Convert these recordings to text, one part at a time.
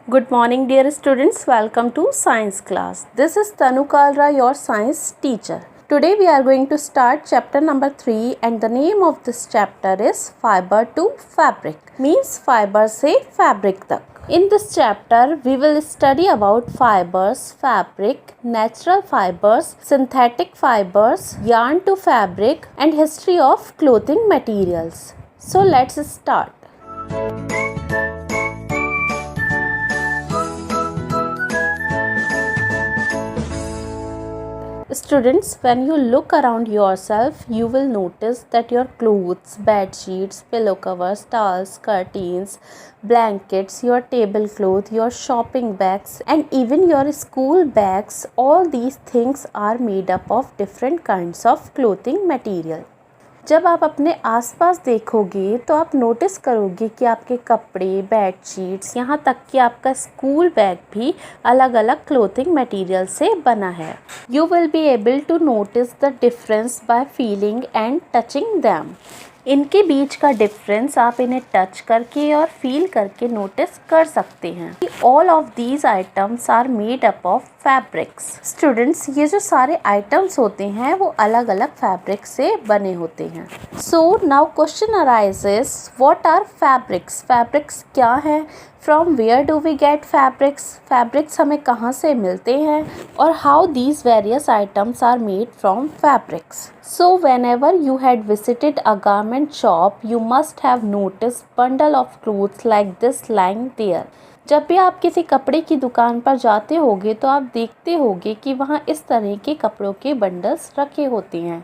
Good morning dear students, welcome to science class. This is Tanu Kalra, your science teacher. Today we are going to start chapter number 3 and the name of this chapter is fiber to fabric. Means fiber से fabric तक. In this chapter we will study about fibers, fabric, natural fibers, synthetic fibers, yarn to fabric and history of clothing materials. So let's start. Students, when you look around yourself, you will notice that your clothes, bed sheets, pillow covers, towels, curtains, blankets, your tablecloth, your shopping bags and even your school bags, all these things are made up of different kinds of clothing material. जब आप अपने आसपास देखोगे तो आप notice करोगे कि आपके कपड़े, बेडशीट्स, यहाँ तक कि आपका स्कूल बैग भी अलग अलग क्लोथिंग मटेरियल से बना है. You will be able to notice the difference by feeling and touching them. इनके बीच का डिफरेंस आप इन्हें टच करके और फील करके नोटिस कर सकते हैं. All of these items are made up of fabrics. Students, ये जो सारे आइटम्स होते हैं वो अलग अलग फैब्रिक से बने होते हैं. So now question arises, what are fabrics? Fabrics क्या है? From where do we get fabrics? Fabrics हमें कहाँ से मिलते हैं? और how these various items are made from fabrics. So whenever you had visited a garment shop, you must have noticed bundle of clothes like this lying there. जब भी आप किसी कपड़े की दुकान पर जाते होगे तो आप देखते होगे कि वहाँ इस तरह के कपड़ों के बंडल्स रखे होते हैं.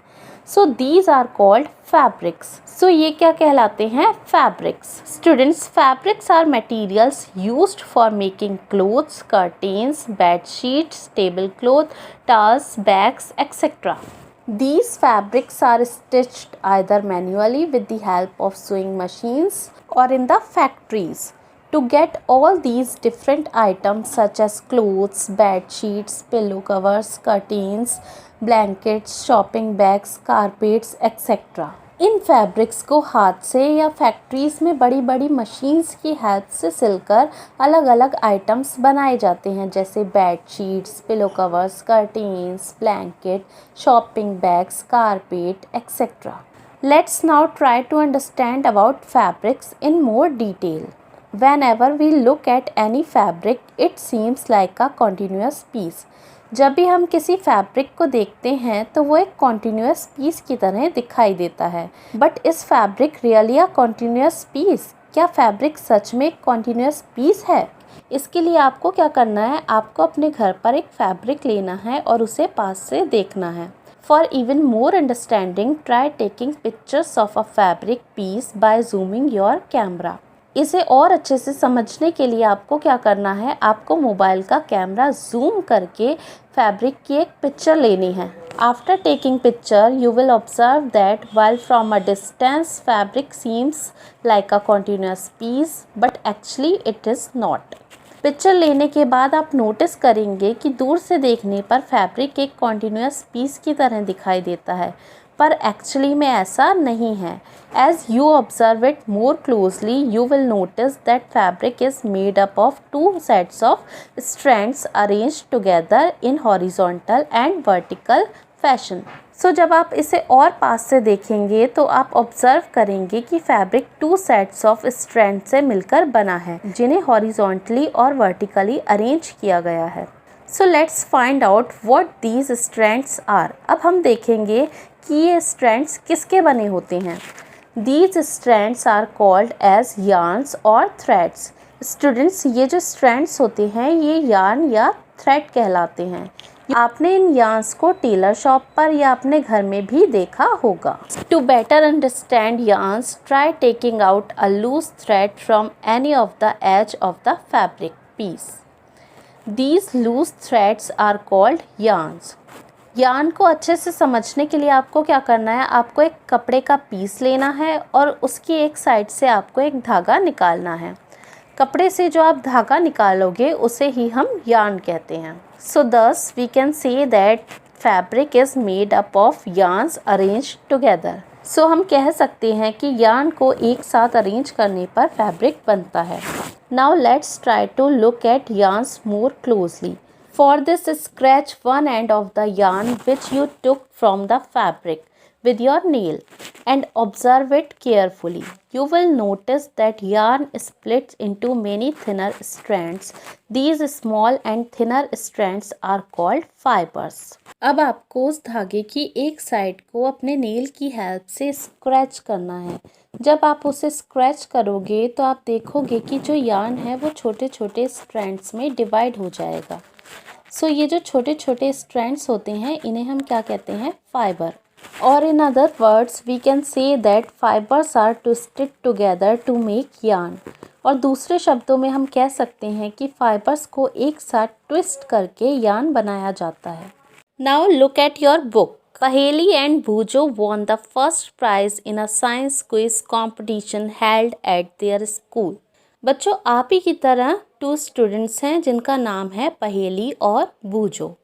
So these are called fabrics. So ये क्या कहलाते हैं? Fabrics. Students, fabrics are materials used for making clothes, curtains, bed sheets, tablecloth, towels, bags, etc. These fabrics are stitched either manually with the help of sewing machines or in the factories. To get all these different items such as clothes, bed sheets, pillow covers, curtains, blankets, shopping bags, carpets, etc. In fabrics को हाथ से या factories में बड़ी बड़ी machines की help से सिलकर अलग अलग आइटम्स बनाए जाते हैं, जैसे bed sheets, pillow covers, curtains, blanket, shopping bags, carpet etcetera. Let's now try to understand about fabrics in more detail. Whenever we look at any fabric, it seems like a continuous piece. जब भी हम किसी fabric को देखते हैं तो वो एक कॉन्टीन्यूस पीस की तरह दिखाई देता है. But is fabric really a continuous piece? क्या फैब्रिक सच में एक कॉन्टीन्यूस पीस है? इसके लिए आपको क्या करना है? आपको अपने घर पर एक फैब्रिक लेना है और उसे पास से देखना है. For even more understanding, try taking pictures of a fabric piece by zooming your camera. इसे और अच्छे से समझने के लिए आपको क्या करना है? आपको मोबाइल का कैमरा जूम करके फैब्रिक की एक पिक्चर लेनी है. After taking picture you will observe that while from a distance fabric seems like a continuous piece but actually it is not. Picture लेने के बाद आप नोटिस करेंगे कि दूर से देखने पर फैब्रिक एक कॉन्टीन्यूस पीस की तरह दिखाई देता है, पर एक्चुअली में ऐसा नहीं है. As you observe it more closely, you will notice that fabric is made up of two sets of strands arranged together in horizontal and vertical fashion. So जब आप इसे और पास से देखेंगे तो आप ऑब्जर्व करेंगे कि fabric two sets of strand से मिलकर बना है, जिन्हें हॉरिजॉन्टली और वर्टिकली अरेंज किया गया है. So let's find out what these strands are. अब हम देखेंगे कि ये strands किसके बने होते हैं. These strands are called as yarns or threads. Students, ये जो strands होते हैं ये yarn या thread कहलाते हैं. आपने इन yarns को टेलर शॉप पर या अपने घर में भी देखा होगा. To better understand yarns, try taking out a loose thread from any of the edge of the fabric piece. These loose threads are called yarns. Yarn को अच्छे से समझने के लिए आपको क्या करना है? आपको एक कपड़े का पीस लेना है और उसकी एक साइड से आपको एक धागा निकालना है. कपड़े से जो आप धागा निकालोगे उसे ही हम यार्न कहते हैं. So this we can say that fabric is made up of yarns arrange together. So हम कह सकते हैं कि यार्न को एक साथ अरेंज करने पर फैब्रिक बनता है. Now let's try to look at yarns more closely. For this, scratch one end of the yarn which you took from the fabric with your nail and observe it carefully. You will notice that yarn splits into many thinner strands. These small and thinner strands are called fibers. अब आपको उस धागे की एक side को अपने nail की help से स्क्रैच करना है। जब आप उसे स्क्रैच करोगे तो आप देखोगे कि जो यार्न है वो छोटे छोटे स्ट्रैंड्स में डिवाइड हो जाएगा। सो ये जो छोटे छोटे स्ट्रैंड्स होते हैं इन्हें हम क्या कहते हैं? फाइबर। और in other words we can say that fibres are twisted together to make yarn. और दूसरे शब्दों में हम कह सकते हैं कि फाइबर्स को एक साथ ट्विस्ट करके यार्न बनाया जाता है। Now look at your book. Paheli and Bhujo won the first prize in a science quiz competition held at their school. बच्चों, आप ही की तरह 2 स्टूडेंट्स हैं जिनका नाम है पहेली और बूजो।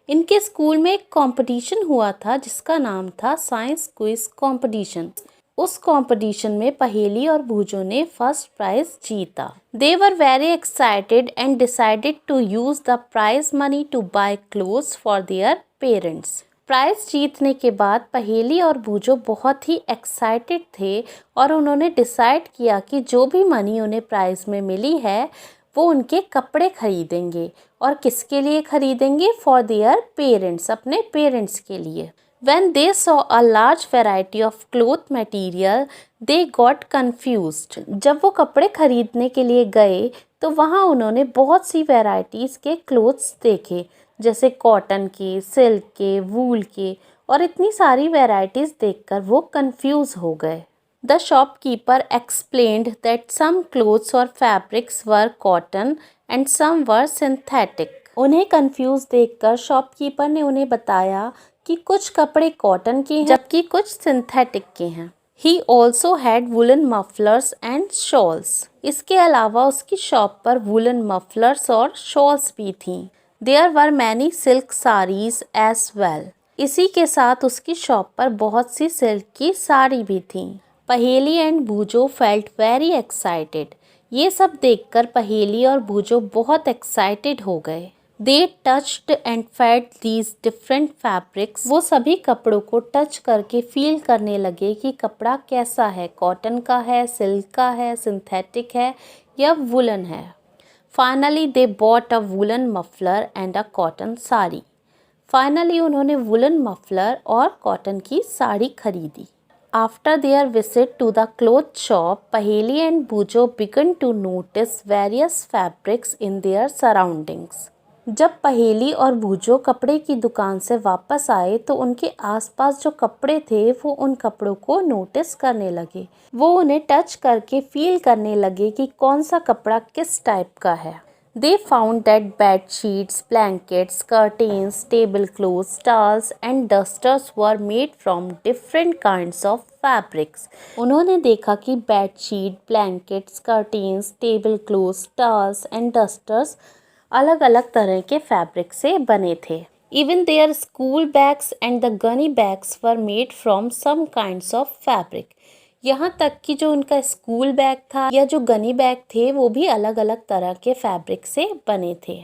इनके स्कूल में एक कंपटीशन हुआ था जिसका नाम था साइंस क्विज कंपटीशन। उस कंपटीशन में पहेली और बूजो ने फर्स्ट प्राइज जीता। They were very excited and decided to use the prize money to buy clothes for their parents. Prize जीतने के बाद पहेली और बूजो बहुत ही एक्साइटेड थे और उन्होंने डिसाइड किया कि जो भी मनी उन्हें प्राइज में मिली है वो उनके कपड़े खरीदेंगे। और किसके लिए खरीदेंगे? फॉर देयर पेरेंट्स, अपने पेरेंट्स के लिए। When they saw a large variety of cloth material, they got confused. जब वो कपड़े खरीदने के लिए गए तो वहाँ उन्होंने बहुत सी वैरायटीज़ के क्लोथ्स देखे, जैसे कॉटन के, सिल्क के, वूल के, और इतनी सारी वैरायटीज़ देखकर वो कंफ्यूज हो गए। The shopkeeper explained that some clothes or fabrics were cotton and some were synthetic. उन्हें कंफ्यूज देखकर शॉपकीपर ने उन्हें बताया कि कुछ कपड़े कॉटन के हैं जबकि कुछ सिंथेटिक के हैं। He also had woolen mufflers and shawls. इसके अलावा उसकी शॉप पर वुलन मफलर्स और शॉल्स भी थीं। There were many silk sarees as well. इसी के साथ उसकी शॉप पर बहुत सी सिल्क की साड़ी भी थीं। पहेली एंड बूजो फेल्ट वेरी एक्साइटेड। ये सब देखकर पहेली और बूजो बहुत एक्साइटेड हो गए। They touched and felt these different fabrics. वो सभी कपड़ों को टच करके फील करने लगे कि कपड़ा कैसा है, कॉटन का है, सिल्क का है, सिंथेटिक है या वुलन है। Finally they bought a woolen muffler and a cotton saree. Finally उन्होंने वुलन मफलर और कॉटन की साड़ी खरीदी। After their visit to the cloth shop, Paheli and Bujo began to notice various fabrics in their surroundings. जब पहेली और बूजो कपड़े की दुकान से वापस आए तो उनके आसपास जो कपड़े थे वो उन कपड़ों को नोटिस करने लगे। वो उन्हें टच करके फील करने लगे कि कौन सा कपड़ा किस टाइप का है। They found that bed sheets, blankets, curtains, tablecloths, towels and dusters were made from different kinds of fabrics. उन्होंने देखा कि bed sheet, blankets, curtains, table clothes, towels and dusters अलग अलग तरह के फैब्रिक से बने थे। Even their school bags and the gunny bags were made from some kinds of fabric. यहाँ तक कि जो उनका स्कूल बैग था या जो गनी बैग थे वो भी अलग अलग तरह के फैब्रिक से बने थे।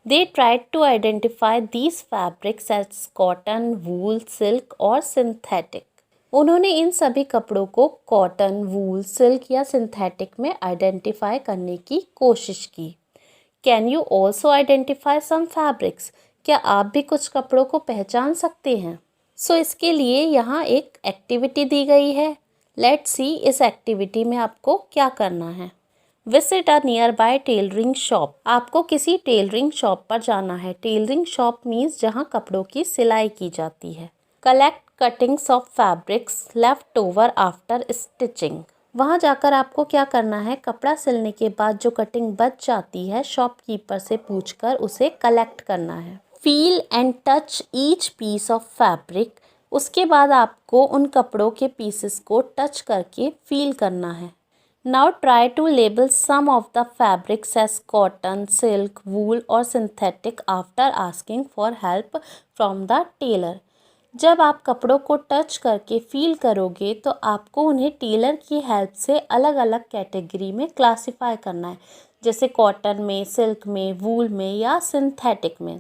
They tried to identify these fabrics as cotton, wool, silk और synthetic. उन्होंने इन सभी कपड़ों को कॉटन, वूल, सिल्क या सिंथेटिक में आइडेंटिफाई करने की कोशिश की। Can you also identify some fabrics? क्या आप भी कुछ कपड़ों को पहचान सकते हैं? सो इसके लिए यहाँ एक एक्टिविटी दी गई है। लेट्स सी इस एक्टिविटी में आपको क्या करना है। Visit a near by tailoring shop. आपको किसी टेलरिंग शॉप पर जाना है। टेलरिंग शॉप मीन्स जहाँ कपड़ों की सिलाई की जाती है। Collect cuttings of fabrics left over after stitching. वहाँ जाकर आपको क्या करना है? कपड़ा सिलने के बाद जो कटिंग बच जाती है शॉपकीपर से पूछकर उसे कलेक्ट करना है। Feel and touch each piece of fabric. उसके बाद आपको उन कपड़ों के पीसेस को टच करके फील करना है। Now try to label some of the fabrics as cotton, silk, wool और synthetic after asking for help from the tailor. जब आप कपड़ों को टच करके फील करोगे तो आपको उन्हें टेलर की हेल्प से अलग अलग कैटेगरी में क्लासिफाई करना है, जैसे कॉटन में, सिल्क में, वूल में या सिंथेटिक में।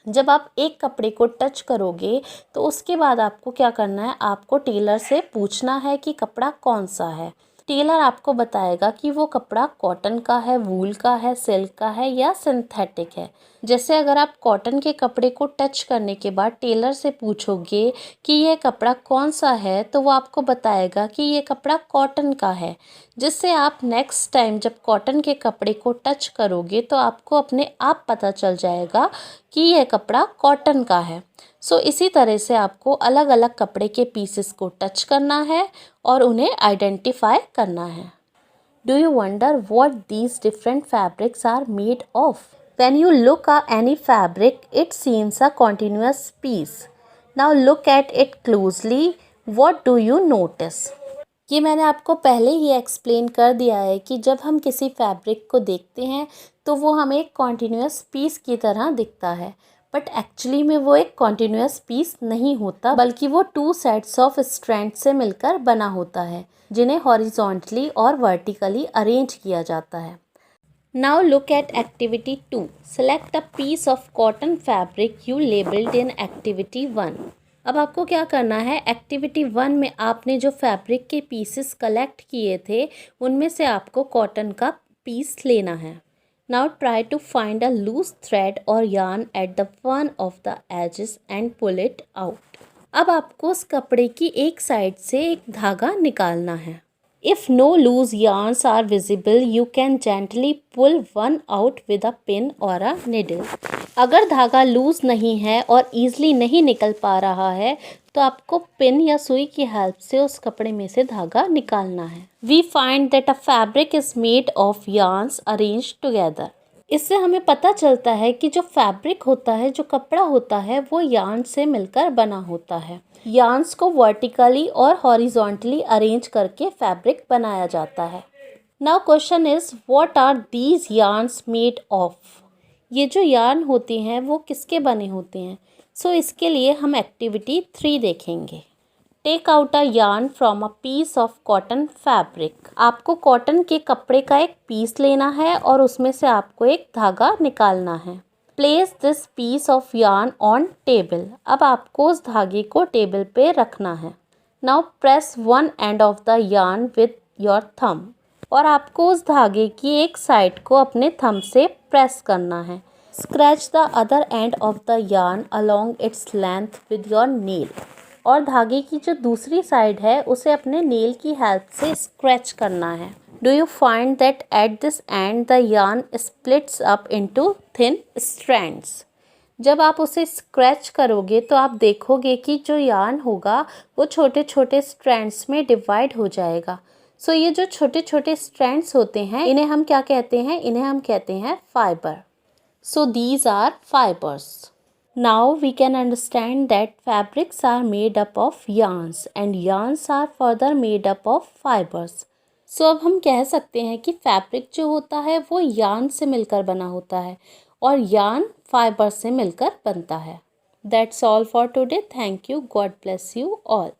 जब आप एक कपड़े को टच करोगे तो उसके बाद आपको क्या करना है, आपको टेलर से पूछना है कि कपड़ा कौन सा है। टेलर आपको बताएगा कि वो कपड़ा कॉटन का है, वूल का है, सिल्क का है या सिंथेटिक है। जैसे अगर आप कॉटन के कपड़े को टच करने के बाद टेलर से पूछोगे कि ये कपड़ा कौन सा है, तो वो आपको बताएगा कि ये कपड़ा कॉटन का है, जिससे आप नेक्स्ट टाइम जब कॉटन के कपड़े को टच करोगे तो आपको अपने आप पता चल जाएगा कि ये कपड़ा कॉटन का है। सो इसी तरह से आपको अलग अलग कपड़े के पीसेस को टच करना है और उन्हें आइडेंटिफाई करना है। Do you wonder what these different fabrics are made of? When you look at any fabric, it seems a continuous piece. Now look at it closely. What do you notice? ये मैंने आपको पहले ही explain कर दिया है कि जब हम किसी फैब्रिक को देखते हैं तो वो हमें एक कॉन्टीन्यूस पीस की तरह दिखता है, बट एक्चुअली में वो एक कॉन्टीन्यूस पीस नहीं होता, बल्कि वो 2 सेट्स ऑफ स्ट्रैंड से मिलकर बना होता है, जिन्हें हॉरिजॉन्टली और वर्टिकली अरेंज किया जाता है। Now look at activity 2. Select a piece of cotton fabric you labelled in activity 1. अब आपको क्या करना है, एक्टिविटी 1 में आपने जो फैब्रिक के पीसेस कलेक्ट किए थे उनमें से आपको कॉटन का पीस लेना है। Now try to find a loose thread और yarn at the one of the edges and pull it out. अब आपको उस कपड़े की एक साइड से एक धागा निकालना है। If no loose yarns are visible, you can gently pull one out with a pin or a needle. अगर धागा लूज नहीं है और ईजिली नहीं निकल पा रहा है तो आपको पिन या सुई की हेल्प से उस कपड़े में से धागा निकालना है। We find that a fabric is made of yarns arranged together. इससे हमें पता चलता है कि जो फैब्रिक होता है, जो कपड़ा होता है, वो यार्न से मिलकर बना होता है। यार्न्स को वर्टिकली और हॉरिजॉन्टली अरेंज करके फैब्रिक बनाया जाता है। Now question is what are these yarns made of? ये जो यार्न होती हैं वो किसके बने होते हैं? सो इसके लिए हम एक्टिविटी 3 देखेंगे। Take out a yarn from a piece of cotton fabric. आपको कॉटन के कपड़े का एक पीस लेना है और उसमें से आपको एक धागा निकालना है। Place this piece of yarn on table. अब आपको उस धागे को टेबल पे रखना है। Now press one end of the yarn with your thumb. और आपको उस धागे की एक साइड को अपने थंब से प्रेस करना है। Scratch the other and of the yarn along its length with your nail. और धागे की जो दूसरी साइड है उसे अपने नेल की हेल्प से स्क्रैच करना है। Do you find that at this and the yarn splits up into thin strands? जब आप उसे स्क्रैच करोगे तो आप देखोगे कि जो यार्न होगा वो छोटे छोटे स्ट्रैंड्स में डिवाइड हो जाएगा। सो ये जो छोटे छोटे स्ट्रैंड्स होते हैं इन्हें हम क्या कहते हैं? इन्हें हम कहते हैं fibre. So these are fibres. Now we can understand that fabrics are made up of yarns and yarns are further made up of fibers. So अब हम कह सकते हैं कि फैब्रिक जो होता है वो यार्न से मिलकर बना होता है और यार्न फाइबर से मिलकर बनता है। That's all for today. Thank you. God bless you all.